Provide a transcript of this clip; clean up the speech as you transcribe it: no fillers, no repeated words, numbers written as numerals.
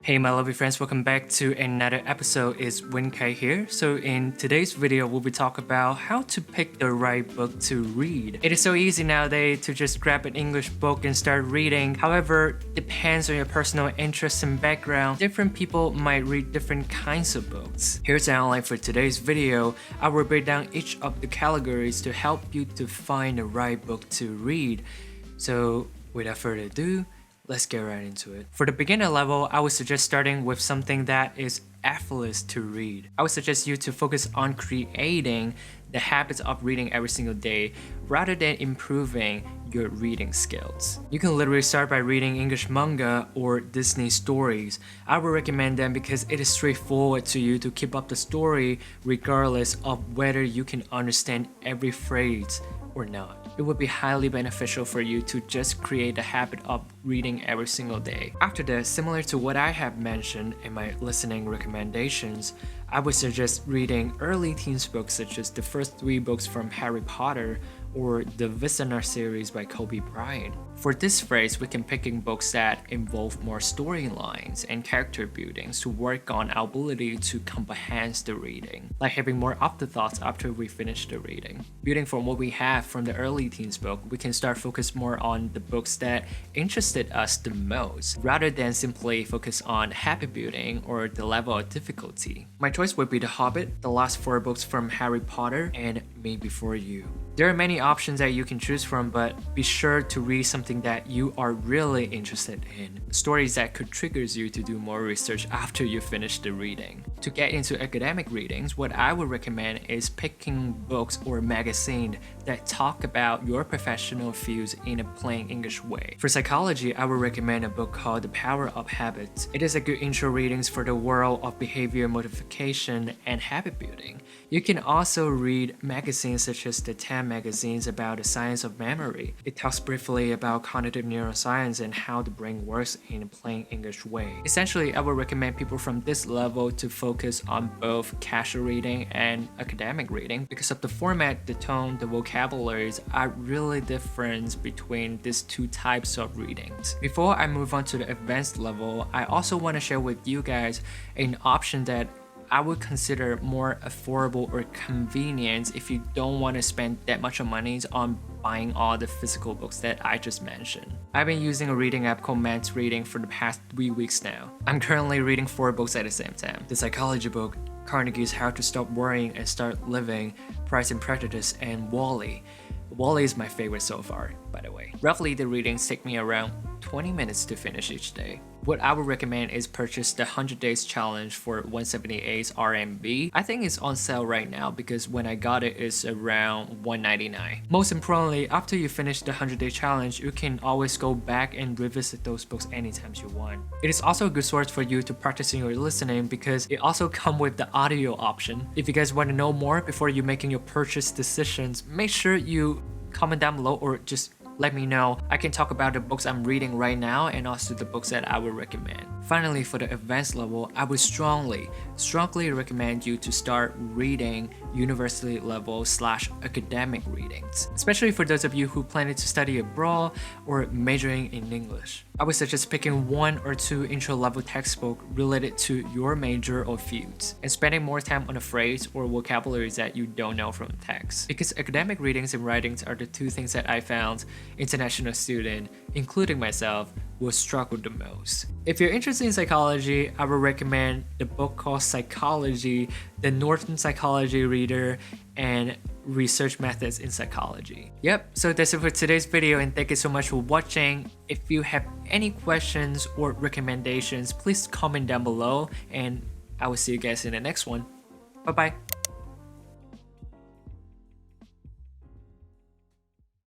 Hey my lovely friends, welcome back to another episode. It's Wenkai here. So in today's video, we'll be talking about how to pick the right book to read. It is so easy nowadays to just grab an English book and start reading. However, depends on your personal interests and background. Different people might read different kinds of books. Here's the outline for today's video. I will break down each of the categories to help you to find the right book to read. So without further ado, let's get right into it. For the beginner level, I would suggest starting with something that is effortless to read. I would suggest you to focus on creating the habits of reading every single day rather than improving your reading skills. You can literally start by reading English manga or Disney stories. I would recommend them because it is straightforward to you to keep up the story regardless of whether you can understand every phrase or not. It would be highly beneficial for you to just create the habit of reading every single day. After that, similar to what I have mentioned in my listening recommendations, I would suggest reading early teens books such as the first 3 books from Harry Potter or the Visionar series by Kobe Bryant. For this phrase, we can pick in books that involve more storylines and character buildings to work on our ability to comprehend the reading, like having more afterthoughts after we finish the reading. Building from what we have from the early teens book, we can start focus more on the books that interested us the most, rather than simply focus on habit building or the level of difficulty. My choice would be The Hobbit, the last 4 books from Harry Potter, and Me Before You. There are many options that you can choose from, but be sure to read something that you are really interested in. Stories that could trigger you to do more research after you finish the reading. To get into academic readings, what I would recommend is picking books or magazines that talk about your professional fields in a plain English way. For psychology, I would recommend a book called The Power of Habits. It is a good intro readings for the world of behavior modification and habit building. You can also read magazines such as the 10 magazines about the science of memory. It talks briefly about cognitive neuroscience and how the brain works in a plain English way. Essentially, I would recommend people from this level to focus on both casual reading and academic reading because of the format, the tone, the vocabularies are really different between these 2 types of readings. Before I move on to the advanced level, I also want to share with you guys an option that I would consider more affordable or convenient if you don't want to spend that much money on buying all the physical books that I just mentioned. I've been using a reading app called Man's Reading for the past 3 weeks now. I'm currently reading 4 books at the same time. The psychology book, Carnegie's How to Stop Worrying and Start Living, Price and Prejudice, and Wall-E. Wall-E is my favorite so far, by the way. Roughly, the readings take me around 20 minutes to finish each day. What I would recommend is purchase the 100 Days Challenge for 178 RMB. I think it's on sale right now because when I got it, it's around 199. Most importantly, after you finish the 100-day challenge, you can always go back and revisit those books anytime you want. It is also a good source for you to practice your listening because it also comes with the audio option. If you guys want to know more before you making your purchase decisions, make sure you comment down below or just let me know. I can talk about the books I'm reading right now and also the books that I would recommend. Finally, for the advanced level, I would strongly recommend you to start reading university level / academic readings, especially for those of you who plan to study abroad or majoring in English. I would suggest picking 1 or 2 intro level textbooks related to your major or fields and spending more time on a phrase or vocabularies that you don't know from the text. Because academic readings and writings are the 2 things that I found international students, including myself, will struggle the most. If you're interested in psychology, I would recommend the book called Psychology, the Norton Psychology Reader, and Research Methods in Psychology. Yep, so that's it for today's video and thank you so much for watching. If you have any questions or recommendations, please comment down below and I will see you guys in the next one. Bye bye.